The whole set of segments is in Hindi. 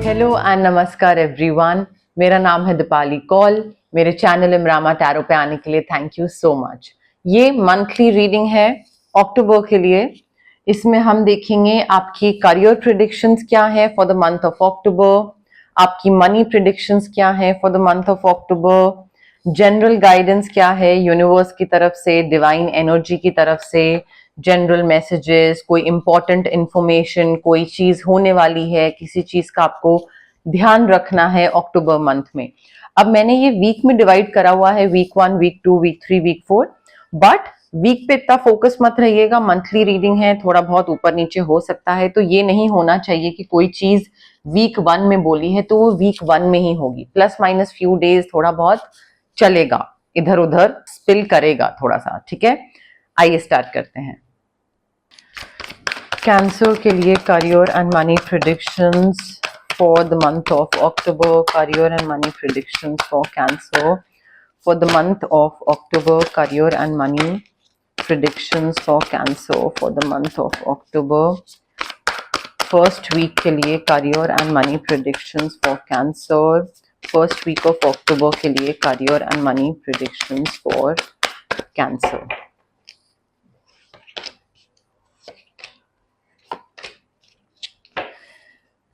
हेलो एंड नमस्कार एवरीवन। मेरा नाम है दीपाली कौल। मेरे चैनल इमरामा टैरो पे आने के लिए थैंक यू सो मच। ये मंथली रीडिंग है अक्टूबर के लिए। इसमें हम देखेंगे आपकी करियर प्रिडिक्शंस क्या है फॉर द मंथ ऑफ अक्टूबर, आपकी मनी प्रिडिक्शंस क्या है for the month of October, general guidance क्या है यूनिवर्स की तरफ से, डिवाइन एनर्जी की तरफ से, जनरल मैसेजेस, कोई इंपॉर्टेंट इंफॉर्मेशन, कोई चीज होने वाली है, किसी चीज का आपको ध्यान रखना है अक्टूबर मंथ में। अब मैंने ये वीक में डिवाइड करा हुआ है, week 1, week 2, week 3, week 4, but week पे इतना फोकस मत रहिएगा। मंथली रीडिंग है, थोड़ा बहुत ऊपर नीचे हो सकता है, तो ये नहीं होना चाहिए कि कोई चीज वीक 1 में बोली है तो वो वीक 1 में ही होगी। प्लस माइनस फ्यू डेज थोड़ा बहुत चलेगा, इधर उधर स्पिल करेगा थोड़ा सा, ठीक है। आइए स्टार्ट करते हैं। कैंसर के लिए career and money predictions for the month of October. Career and money predictions for Cancer for the month of October. Career and money predictions for Cancer for the month of October. First week के लिए career and money predictions for Cancer. First week of October के लिए career and money predictions for Cancer.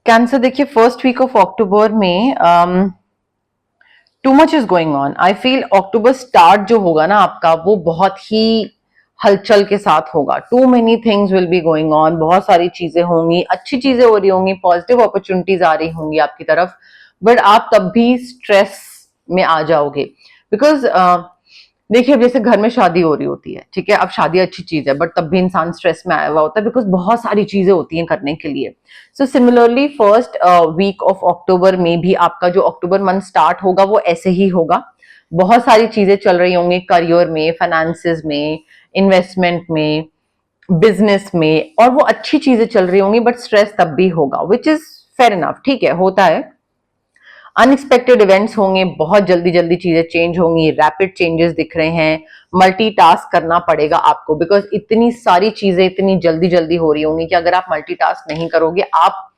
Cancer देखिए, फर्स्ट वीक ऑफ अक्टूबर में too much is going on. I feel October start जो होगा ना आपका, वो बहुत ही हलचल के साथ होगा। Too many things will be going on, बहुत सारी चीजें होंगी, अच्छी चीजें हो रही होंगी, पॉजिटिव अपॉर्चुनिटीज आ रही होंगी आपकी तरफ, बट आप तब भी स्ट्रेस में आ जाओगे। बिकॉज देखिए, अब जैसे घर में शादी हो रही होती है, ठीक है, अब शादी अच्छी चीज है, बट तब भी इंसान स्ट्रेस में आया हुआ होता है, बिकॉज बहुत सारी चीजें होती हैं करने के लिए। So similarly first week of October में भी आपका जो अक्टूबर मंथ स्टार्ट होगा वो ऐसे ही होगा। बहुत सारी चीजें चल रही होंगी करियर में, फाइनेंसेस में, इन्वेस्टमेंट में, बिजनेस में, और वो अच्छी चीजें चल रही होंगी, बट स्ट्रेस तब भी होगा, विच इज फेयर इनफ, ठीक है, होता है। अनएक्सपेक्टेड इवेंट्स होंगे, बहुत जल्दी जल्दी चीजें चेंज होंगी, रैपिड चेंजेस दिख रहे हैं, मल्टीटास्क करना पड़ेगा आपको, बिकॉज इतनी सारी चीजें इतनी जल्दी जल्दी हो रही होंगी कि अगर आप मल्टीटास्क नहीं करोगे, आप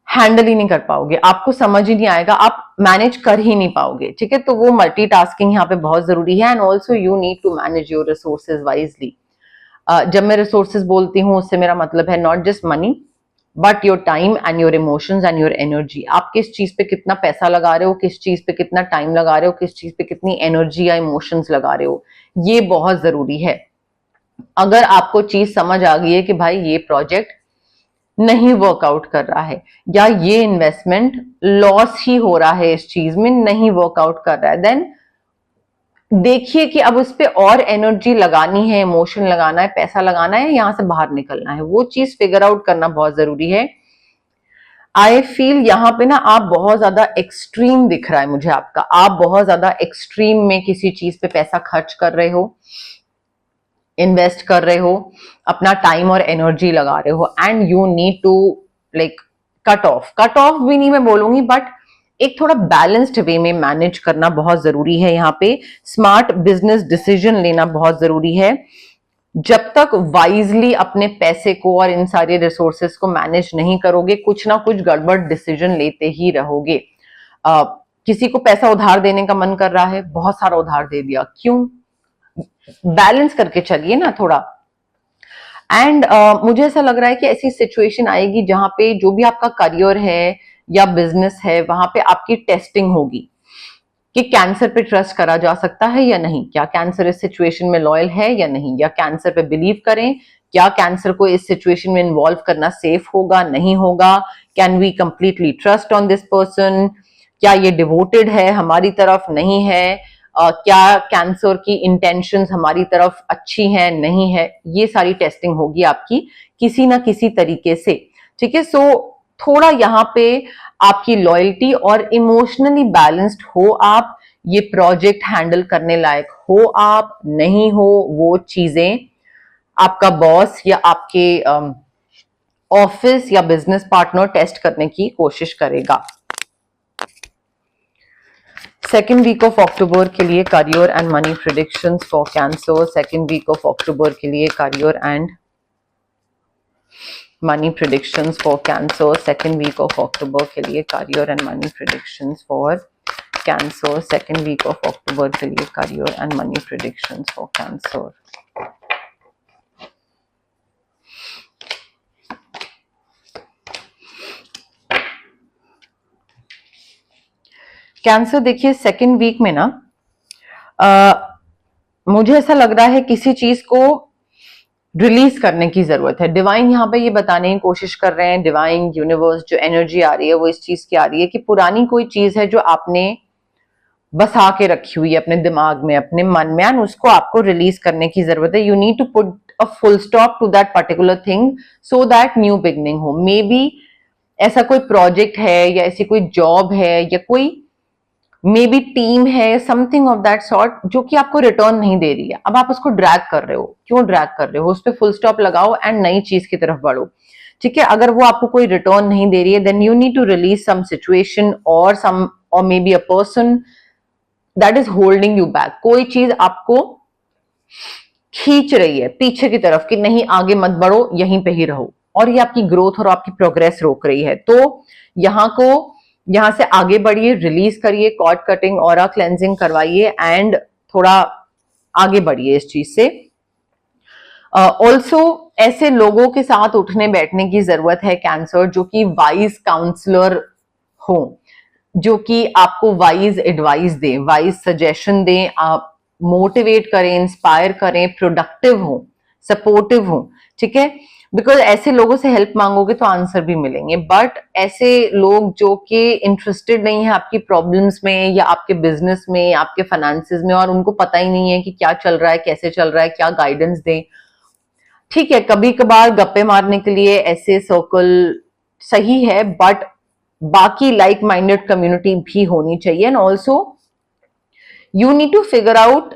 हैंडल ही नहीं कर पाओगे, आपको समझ ही नहीं आएगा, आप मैनेज कर ही नहीं पाओगे, ठीक है। तो वो मल्टीटास्किंग यहाँ पे बहुत जरूरी है। And also you need to manage your resources wisely. जब मैं रिसोर्सेज बोलती हूँ, उससे मेरा मतलब है not just money, but your time and your emotions and your energy. आप किस चीज पे कितना पैसा लगा रहे हो, किस चीज पे कितना टाइम लगा रहे हो, किस चीज पे कितनी एनर्जी या इमोशंस लगा रहे हो, ये बहुत जरूरी है। अगर आपको चीज समझ आ गई है कि भाई ये प्रोजेक्ट नहीं वर्कआउट कर रहा है, या ये इन्वेस्टमेंट लॉस ही हो रहा है, इस चीज में नहीं वर्कआउट कर रहा है, देन देखिए कि अब उस पर और एनर्जी लगानी है, इमोशन लगाना है, पैसा लगाना है, यहां से बाहर निकलना है, वो चीज फिगर आउट करना बहुत जरूरी है। आई फील यहाँ पे ना आप बहुत ज्यादा एक्सट्रीम दिख रहा है मुझे आपका, आप बहुत ज्यादा एक्सट्रीम में किसी चीज पे पैसा खर्च कर रहे हो, इन्वेस्ट कर रहे हो, अपना टाइम और एनर्जी लगा रहे हो, and you need to like cut off भी नहीं मैं बोलूंगी, बट एक थोड़ा बैलेंस्ड वे में मैनेज करना बहुत जरूरी है। यहाँ पे स्मार्ट बिजनेस डिसीजन लेना बहुत जरूरी है। जब तक वाइजली अपने पैसे को और इन सारे रिसोर्सेस को मैनेज नहीं करोगे, कुछ ना कुछ गड़बड़ डिसीजन लेते ही रहोगे। किसी को पैसा उधार देने का मन कर रहा है, बहुत सारा उधार दे दिया, क्यों? बैलेंस करके चलिए ना थोड़ा। एंड मुझे ऐसा लग रहा है कि ऐसी सिचुएशन आएगी जहां पे जो भी आपका करियर है या बिजनेस है, वहां पे आपकी टेस्टिंग होगी कि कैंसर पे ट्रस्ट करा जा सकता है या नहीं, क्या कैंसर इस सिचुएशन में लॉयल है या नहीं, या कैंसर पे बिलीव करें, क्या कैंसर को इस सिचुएशन में इन्वॉल्व करना सेफ होगा, नहीं होगा, can we completely trust on this person, क्या ये डिवोटेड है हमारी तरफ, नहीं है, क्या कैंसर की इंटेंशंस हमारी तरफ अच्छी है, नहीं है, ये सारी टेस्टिंग होगी आपकी किसी ना किसी तरीके से, ठीक है। सो थोड़ा यहाँ पे आपकी लॉयल्टी और इमोशनली बैलेंस्ड हो आप, ये प्रोजेक्ट हैंडल करने लायक हो आप, नहीं हो, वो चीजें आपका बॉस या आपके ऑफिस या बिजनेस पार्टनर टेस्ट करने की कोशिश करेगा। सेकेंड वीक ऑफ अक्टूबर के लिए career and money predictions for Cancer. Second week of October के लिए career and money predictions for Cancer second week of October के लिए, career and money predictions for Cancer second week of October के लिए, career and money predictions for Cancer. Cancer देखिए सेकेंड वीक में ना मुझे ऐसा लग रहा है किसी चीज को रिलीज करने की जरूरत है। डिवाइन यहाँ पे ये बताने की कोशिश कर रहे हैं, डिवाइन यूनिवर्स जो एनर्जी आ रही है वो इस चीज की आ रही है कि पुरानी कोई चीज है जो आपने बसा के रखी हुई है अपने दिमाग में, अपने मन में, एंड उसको आपको रिलीज करने की जरूरत है। You need to put a full stop to that particular thing so that new beginning हो। मे बी ऐसा कोई प्रोजेक्ट है या ऐसी कोई जॉब है या कोई मे बी टीम है, समथिंग ऑफ दैट सॉर्ट, जो कि आपको रिटर्न नहीं दे रही है। अब आप उसको ड्रैग कर रहे हो, क्यों ड्रैग कर रहे हो? उस पर फुल स्टॉप लगाओ एंड नई चीज की तरफ बढ़ो। ठीक है, अगर वो आपको कोई रिटर्न नहीं दे रही है then you need to release some situation और maybe a person that is holding you back. कोई चीज आपको खींच रही है पीछे की तरफ कि नहीं आगे मत बढ़ो, यहीं पे ही रहो, और ये आपकी ग्रोथ और आपकी प्रोग्रेस रोक रही है। तो यहां से आगे बढ़िए, रिलीज करिए, कॉर्ड कटिंग और क्लेंजिंग करवाइए एंड थोड़ा आगे बढ़िए इस चीज से। ऑल्सो ऐसे लोगों के साथ उठने बैठने की जरूरत है कैंसर जो कि वाइज काउंसलर हो, जो कि आपको वाइज एडवाइस दें, वाइज सजेशन दें, आप मोटिवेट करें, इंस्पायर करें, प्रोडक्टिव हो, सपोर्टिव हो। ठीक है, बिकॉज ऐसे लोगों से हेल्प मांगोगे तो आंसर भी मिलेंगे, बट ऐसे लोग जो कि इंटरेस्टेड नहीं है आपकी प्रॉब्लम्स में या आपके बिजनेस में, आपके फाइनेंसेस में, और उनको पता ही नहीं है कि क्या चल रहा है, कैसे चल रहा है, क्या गाइडेंस दें। ठीक है, कभी कभार गप्पे मारने के लिए ऐसे सर्कल सही है, बट बाकी लाइक माइंडेड कम्युनिटी भी होनी चाहिए। And also you need to figure out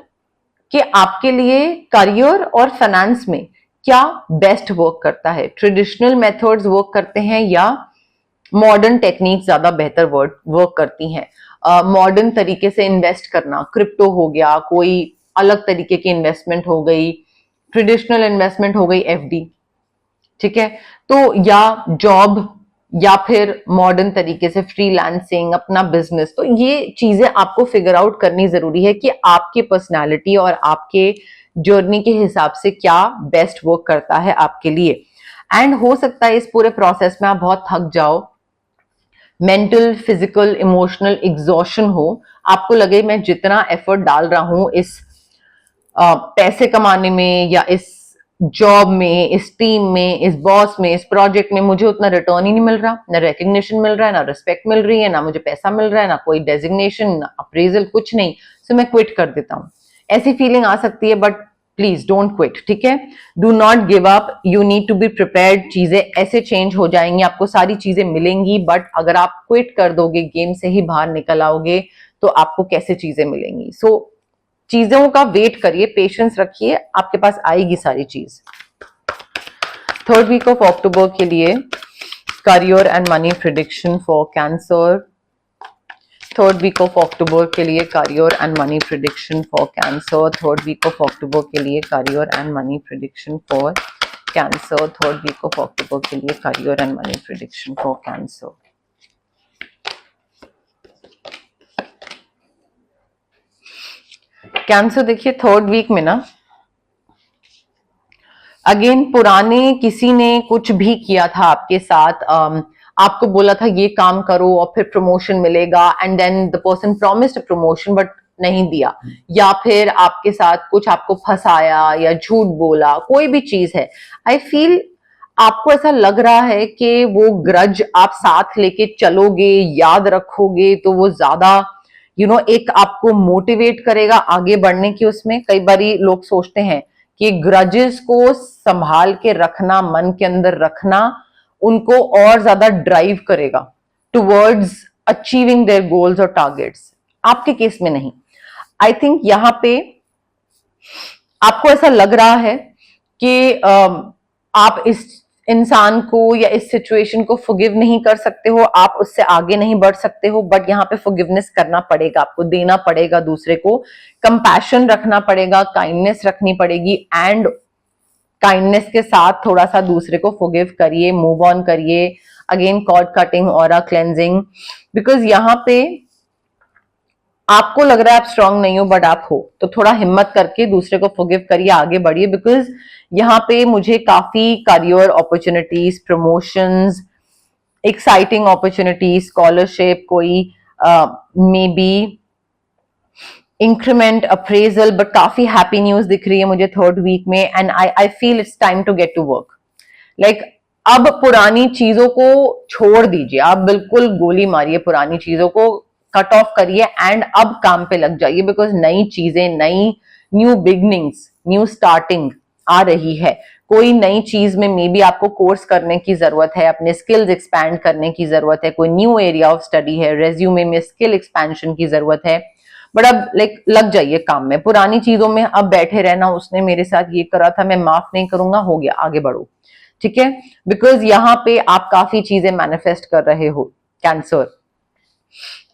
कि आपके लिए करियर और फाइनेंस में क्या बेस्ट वर्क करता है। ट्रेडिशनल मेथड्स वर्क करते हैं या मॉडर्न टेक्निक ज्यादा बेहतर वर्क करती हैं। मॉडर्न तरीके से इन्वेस्ट करना, क्रिप्टो हो गया, कोई अलग तरीके की इन्वेस्टमेंट हो गई, ट्रेडिशनल इन्वेस्टमेंट हो गई एफडी। ठीक है, तो या जॉब या फिर मॉडर्न तरीके से फ्रीलांसिंग, अपना बिजनेस। तो ये चीजें आपको फिगर आउट करनी जरूरी है कि आपकी पर्सनालिटी और आपके जर्नी के हिसाब से क्या बेस्ट वर्क करता है आपके लिए। एंड हो सकता है इस पूरे प्रोसेस में आप बहुत थक जाओ, मेंटल, फिजिकल, इमोशनल एग्जॉशन हो, आपको लगे मैं जितना एफर्ट डाल रहा हूं इस पैसे कमाने में या इस जॉब में, इस टीम में, इस बॉस में, इस प्रोजेक्ट में, मुझे उतना रिटर्न ही नहीं मिल रहा, ना रिकग्निशन मिल रहा है, ना रिस्पेक्ट मिल रही है, ना मुझे पैसा मिल रहा है, ना कोई डेजिग्नेशन, ना अप्रेजल, कुछ नहीं, सो मैं क्विट कर देता हूं। ऐसी फीलिंग आ सकती है, बट प्लीज डोंट क्विट। ठीक है, do not give up, you need to be prepared. चीजें ऐसे चेंज हो जाएंगी, आपको सारी चीजें मिलेंगी, बट अगर आप क्विट कर दोगे, गेम से ही बाहर निकल आओगे, तो आपको कैसे चीजें मिलेंगी। सो चीजों का वेट करिए, पेशेंस रखिए, आपके पास आएगी सारी चीज। थर्ड वीक ऑफ अक्टूबर के लिए career and money prediction for Cancer. Third week of October के लिए career and money prediction for Cancer. Third week of October के लिए career and money prediction for Cancer. Third week of October के लिए career and money prediction for Cancer. Cancer देखिए थर्ड वीक में ना अगेन पुराने किसी ने कुछ भी किया था आपके साथ, आपको बोला था ये काम करो और फिर प्रमोशन मिलेगा, and then the person promised promotion but नहीं दिया, या फिर आपके साथ कुछ आपको फंसाया या झूठ बोला, कोई भी चीज है। आई फील आपको ऐसा लग रहा है कि वो ग्रज आप साथ लेके चलोगे, याद रखोगे, तो वो ज्यादा एक आपको मोटिवेट करेगा आगे बढ़ने की। उसमें कई बारी लोग सोचते हैं कि ग्रजेस को संभाल के रखना, मन के अंदर रखना, उनको और ज्यादा ड्राइव करेगा टुवर्ड्स अचीविंग देयर गोल्स और टारगेट्स। आपके केस में नहीं। आई थिंक यहां पे आपको ऐसा लग रहा है कि आप इस इंसान को या इस सिचुएशन को फॉरगिव नहीं कर सकते हो, आप उससे आगे नहीं बढ़ सकते हो, बट यहाँ पे फॉरगिवनेस करना पड़ेगा, आपको देना पड़ेगा दूसरे को, कंपैशन रखना पड़ेगा, काइंडनेस रखनी पड़ेगी, एंड काइंडनेस के साथ थोड़ा सा दूसरे को फॉरगिव करिए, मूव ऑन करिए। Again cord cutting, aura cleansing, because यहाँ पे आपको लग रहा है आप स्ट्रांग नहीं हो बट आप हो, तो थोड़ा हिम्मत करके दूसरे को फॉरगिव करिए, आगे बढ़िए। बिकॉज यहाँ पे मुझे काफी career opportunities, promotions, exciting opportunities, scholarship, कोई maybe increment, appraisal, but काफी हैप्पी न्यूज दिख रही है मुझे थर्ड वीक में। And I feel it's time to get to work. Like अब पुरानी चीजों को छोड़ दीजिए, आप बिल्कुल गोली मारिए, पुरानी चीजों को कट ऑफ करिए एंड अब काम पे लग जाइए। बिकॉज नई चीजें, नई न्यू बिगनिंग्स, न्यू स्टार्टिंग आ रही है। कोई नई चीज में मे बी आपको कोर्स करने की जरूरत है, अपने स्किल्स एक्सपैंड करने की जरूरत है, कोई न्यू एरिया ऑफ स्टडी है, रेज्यूमे में स्किल एक्सपेंशन की जरूरत है। बट अब लाइक लग जाइए काम में, पुरानी चीजों में अब बैठे रहना, उसने मेरे साथ ये करा था मैं माफ नहीं करूंगा, हो गया, आगे बढ़ो, ठीक है। बिकॉज यहाँ पे आप काफी चीजें मैनिफेस्ट कर रहे हो कैंसर।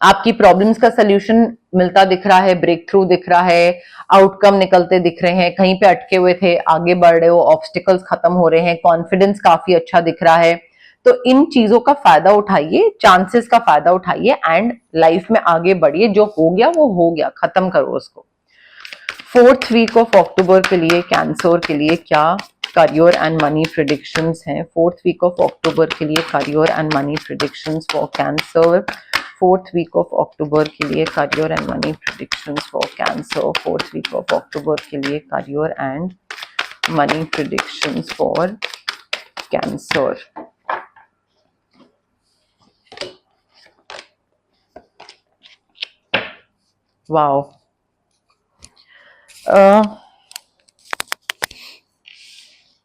आपकी प्रॉब्लम्स का सोल्यूशन मिलता दिख रहा है, ब्रेक थ्रू दिख रहा है, आउटकम निकलते दिख रहे हैं, कहीं पे अटके हुए थे आगे बढ़ रहे हो, ऑब्स्टिकल्स खत्म हो रहे हैं, कॉन्फिडेंस काफी अच्छा दिख रहा है। तो इन चीजों का फायदा उठाइए, चांसेस का फायदा उठाइए एंड लाइफ में आगे बढ़िए। जो हो गया वो हो गया, खत्म करो उसको। फोर्थ वीक ऑफ अक्टूबर के लिए कैंसर के लिए क्या करियर एंड मनी प्रिडिक्शंस हैं? फोर्थ वीक ऑफ अक्टूबर के लिए career and money predictions for Cancer. Fourth week of October के लिए career and money predictions for Cancer. Fourth week of October के लिए career and money predictions for Cancer. Wow,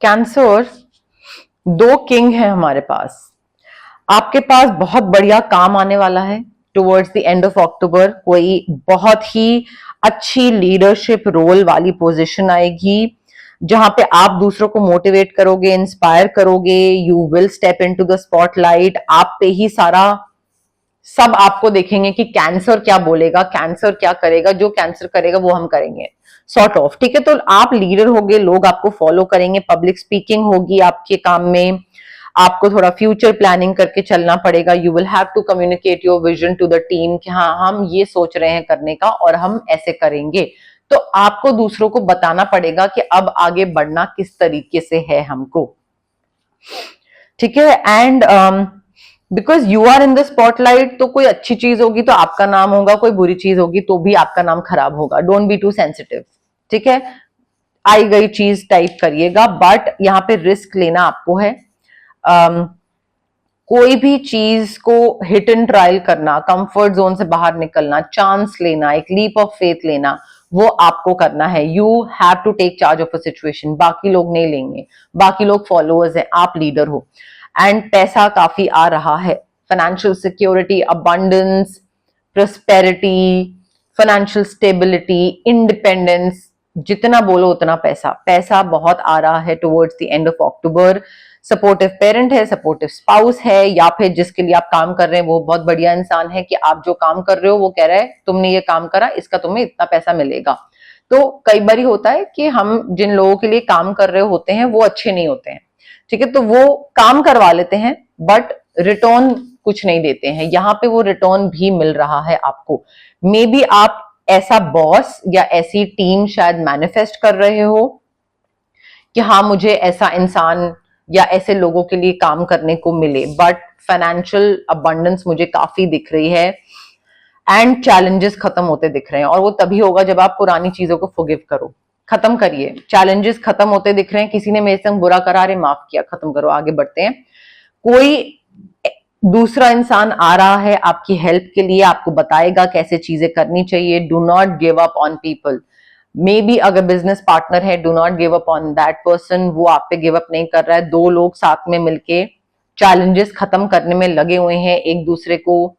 Cancer, दो किंग है हमारे पास। आपके पास बहुत बढ़िया काम आने वाला है टुवर्ड्स द एंड ऑफ अक्टूबर। कोई बहुत ही अच्छी लीडरशिप रोल वाली पोजीशन आएगी जहां पे आप दूसरों को मोटिवेट करोगे, इंस्पायर करोगे। You will step into the spotlight. आप पे ही सारा सब आपको देखेंगे कि कैंसर क्या बोलेगा, कैंसर क्या करेगा, जो कैंसर करेगा वो हम करेंगे, सॉर्ट ऑफ, ठीक है। तो आप लीडर होगे, लोग आपको फॉलो करेंगे, पब्लिक स्पीकिंग होगी आपके काम में, आपको थोड़ा फ्यूचर प्लानिंग करके चलना पड़ेगा। You will have to communicate your vision to the team कि हाँ हम ये सोच रहे हैं करने का और हम ऐसे करेंगे। तो आपको दूसरों को बताना पड़ेगा कि अब आगे बढ़ना किस तरीके से है हमको, ठीक है। And because you are in the spotlight, तो कोई अच्छी चीज होगी तो आपका नाम होगा, कोई बुरी चीज होगी तो भी आपका नाम खराब होगा। डोंट बी टू सेंसिटिव, ठीक है। आई गई चीज टाइप करिएगा, बट यहाँ पे रिस्क लेना आपको है। कोई भी चीज को हिट एंड ट्रायल करना, कंफर्ट जोन से बाहर निकलना, चांस लेना, एक लीप ऑफ फेथ लेना, वो आपको करना है। You have to take charge of a situation. बाकी लोग नहीं लेंगे, बाकी लोग फॉलोअर्स हैं, आप लीडर हो। एंड पैसा काफी आ रहा है, financial security, abundance, prosperity, financial stability, independence, जितना बोलो उतना पैसा, पैसा बहुत आ रहा है towards the end of October. Supportive parent है, सपोर्टिव स्पाउस है, या फिर जिसके लिए आप काम कर रहे हैं वो बहुत बढ़िया इंसान है कि आप जो काम कर रहे हो वो कह रहा है तुमने ये काम करा, इसका तुम्हें इतना पैसा मिलेगा। तो कई बार होता है कि हम जिन लोगों के लिए काम कर रहे होते हैं वो अच्छे नहीं होते हैं, ठीक है, तो वो काम करवा लेते हैं बट रिटर्न कुछ नहीं देते हैं। यहाँ पे वो रिटर्न भी मिल रहा है आपको। मे बी आप ऐसा बॉस या ऐसी टीम शायद मैनिफेस्ट कर रहे हो कि हाँ मुझे ऐसा इंसान या ऐसे लोगों के लिए काम करने को मिले, बट फाइनेंशियल अबंडेंस मुझे काफी दिख रही है एंड चैलेंजेस खत्म होते दिख रहे हैं। और वो तभी होगा जब आप पुरानी चीजों को फॉरगिव करो। खत्म करिए, चैलेंजेस खत्म होते दिख रहे हैं। किसी ने मेरे संग बुरा करा, अरे माफ किया, खत्म करो, आगे बढ़ते हैं। कोई दूसरा इंसान आ रहा है आपकी हेल्प के लिए, आपको बताएगा कैसे चीजें करनी चाहिए। Do not give up on people. May be अगर बिजनेस पार्टनर है, do not give up on that person, वो आप पे गिव अप नहीं कर रहा है। दो लोग साथ में मिलके चैलेंजेस खत्म करने में लगे हुए हैं, एक दूसरे को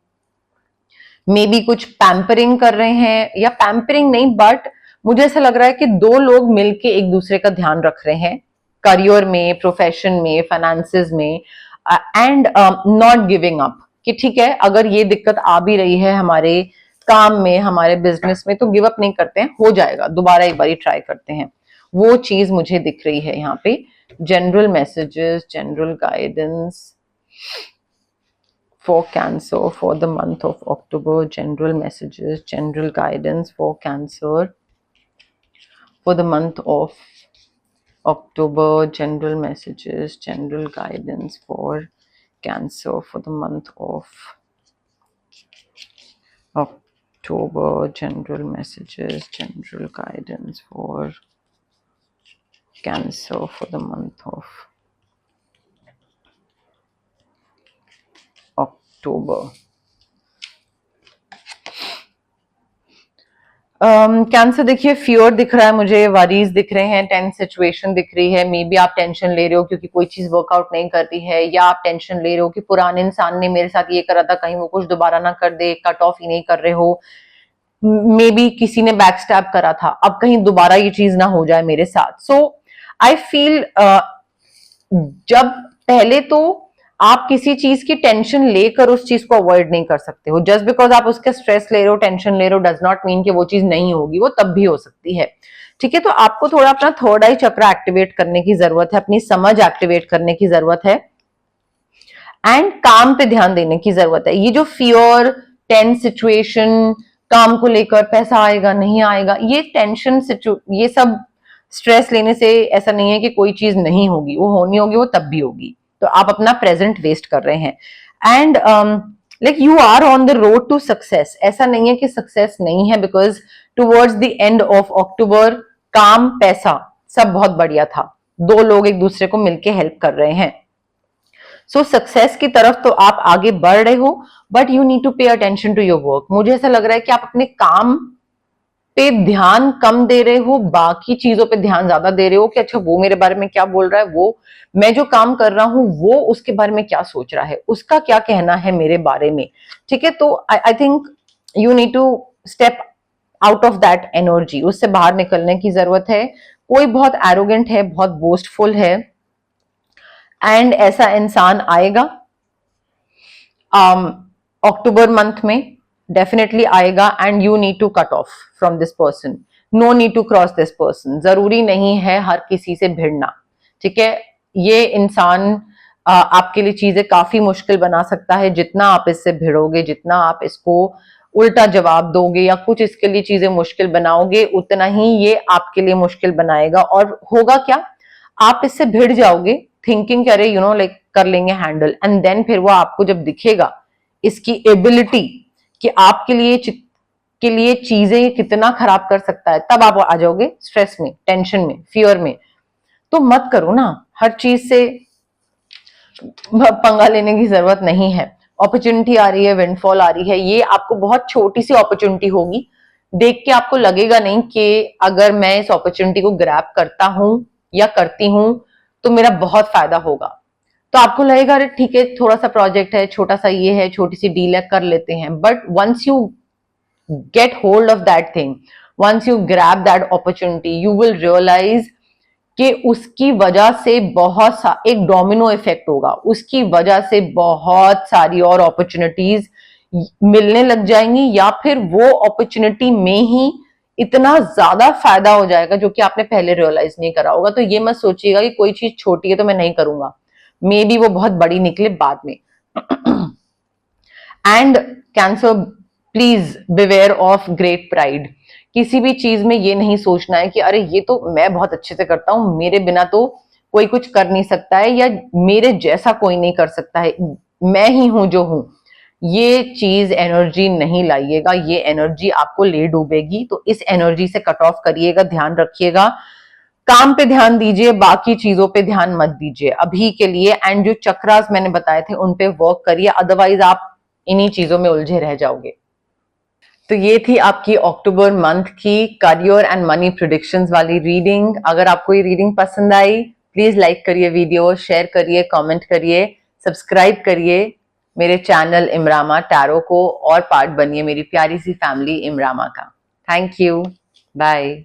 मे बी कुछ पैम्परिंग कर रहे हैं, या पैम्परिंग नहीं बट मुझे ऐसा लग रहा है कि दो लोग मिलके एक दूसरे का ध्यान रख रहे हैं करियर में, प्रोफेशन में, फाइनेंसेस में, एंड नॉट गिविंग अप कि ठीक है अगर ये दिक्कत आ भी रही है हमारे काम में, हमारे बिजनेस में, तो गिव अप नहीं करते हैं, हो जाएगा, दोबारा एक बार ट्राई करते हैं। वो चीज मुझे दिख रही है यहाँ पे। General messages, general guidance for Cancer for the month of October, general messages, general guidance for Cancer for the month of October, general messages, general guidance for Cancer for the month of October, general messages, general guidance for Cancer for the month of October. Cancer देखिए, फियर दिख रहा है मुझे, वरीज दिख रहे हैं, टेंस सिचुएशन दिख रही है। मे बी आप टेंशन ले रहे हो क्योंकि कोई चीज वर्कआउट नहीं कर रही है, या आप टेंशन ले रहे हो कि पुराने इंसान ने मेरे साथ ये करा था, कहीं वो कुछ दोबारा ना कर दे, कट ऑफ ही नहीं कर रहे हो। मे बी किसी ने बैक स्टैब करा था, अब कहीं दोबारा ये चीज ना हो जाए मेरे साथ। सो आई फील जब पहले तो आप किसी चीज की टेंशन लेकर उस चीज को अवॉइड नहीं कर सकते हो। जस्ट बिकॉज आप उसका स्ट्रेस ले रहे हो, टेंशन ले रहे हो, डज नॉट मीन कि वो चीज नहीं होगी, वो तब भी हो सकती है। ठीक है, तो आपको थोड़ा अपना थर्ड आई चक्र एक्टिवेट करने की जरूरत है, अपनी समझ एक्टिवेट करने की जरूरत है, एंड काम पे ध्यान देने की जरूरत है। ये जो फियर, टेंस सिचुएशन, काम को लेकर पैसा आएगा नहीं आएगा, ये टेंशन, ये सब स्ट्रेस लेने से ऐसा नहीं है कि कोई चीज नहीं होगी, वो होनी होगी, वो तब भी होगी। तो आप अपना प्रेजेंट वेस्ट कर रहे हैं, and like you are on the road to success. ऐसा नहीं है कि सक्सेस नहीं है, because towards the end of October काम, पैसा सब बहुत बढ़िया था, दो लोग एक दूसरे को मिलके हेल्प कर रहे हैं। सो सक्सेस की तरफ तो आप आगे बढ़ रहे हो, but you need to pay attention to your work. मुझे ऐसा लग रहा है कि आप अपने काम पे ध्यान कम दे रहे हो, बाकी चीजों पे ध्यान ज्यादा दे रहे हो कि अच्छा वो मेरे बारे में क्या बोल रहा है, वो मैं जो काम कर रहा हूं वो उसके बारे में क्या सोच रहा है, उसका क्या कहना है मेरे बारे में। ठीक है, तो I think you need to step out of that energy, उससे बाहर निकलने की जरूरत है। कोई बहुत एरोगेंट है, बहुत बोस्टफुल है, एंड ऐसा इंसान आएगा अक्टूबर मंथ में, डेफिनेटली आएगा, and you need to cut off from this person, no need to cross this person. जरूरी नहीं है हर किसी से भिड़ना। ठीक है, ये इंसान आपके लिए चीजें काफी मुश्किल बना सकता है। जितना आप इससे भिड़ोगे, जितना आप इसको उल्टा जवाब दोगे या कुछ इसके लिए चीजें मुश्किल बनाओगे, उतना ही ये आपके लिए मुश्किल बनाएगा। और होगा क्या, आप इससे भिड़ जाओगे थिंकिंग करे यू नो लाइक कर लेंगे हैंडल, एंड देन फिर वो आपको जब दिखेगा इसकी एबिलिटी कि आपके लिए चीजें कितना खराब कर सकता है, तब आप आ जाओगे स्ट्रेस में, टेंशन में, फियर में। तो मत करो ना, हर चीज से पंगा लेने की जरूरत नहीं है। अपॉर्चुनिटी आ रही है, विंडफॉल आ रही है, ये आपको बहुत छोटी सी अपॉर्चुनिटी होगी, देख के आपको लगेगा नहीं कि अगर मैं इस अपॉर्चुनिटी को ग्रैब करता हूं या करती हूं तो मेरा बहुत फायदा होगा। तो आपको लगेगा अरे ठीक है, थोड़ा सा प्रोजेक्ट है, छोटा सा ये है, छोटी सी डील है, कर लेते हैं। But once you get hold of that thing, once you grab that opportunity, you will realize कि उसकी वजह से एक डोमिनो इफेक्ट होगा, उसकी वजह से बहुत सारी और अपॉर्चुनिटीज मिलने लग जाएंगी, या फिर वो अपॉर्चुनिटी में ही इतना ज्यादा फायदा हो जाएगा जो कि आपने पहले रियलाइज नहीं करा होगा। तो ये मत सोचिएगा कि कोई चीज छोटी है तो मैं नहीं करूंगा, मे बी वो बहुत बड़ी निकले बाद में। And cancer, please beware of great pride. किसी भी चीज में ये नहीं सोचना है कि अरे ये तो मैं बहुत अच्छे से करता हूं, मेरे बिना तो कोई कुछ कर नहीं सकता है, या मेरे जैसा कोई नहीं कर सकता है, मैं ही हूं जो हूं। ये चीज एनर्जी नहीं लाइएगा, ये एनर्जी आपको ले डूबेगी। तो इस एनर्जी से कट ऑफ करिएगा, ध्यान रखिएगा, काम पे ध्यान दीजिए, बाकी चीजों पे ध्यान मत दीजिए अभी के लिए। एंड जो चक्रास मैंने बताए थे उन पे वर्क करिए, अदरवाइज आप इन्हीं चीजों में उलझे रह जाओगे। तो ये थी आपकी अक्टूबर मंथ की करियर एंड मनी प्रेडिक्शंस वाली रीडिंग। अगर आपको ये रीडिंग पसंद आई, प्लीज लाइक करिए वीडियो, शेयर करिए, कमेंट करिए, सब्सक्राइब करिए मेरे चैनल इमरामा टैरो को, और पार्ट बनिए मेरी प्यारी सी फैमिली इमरामा का। Thank you, bye.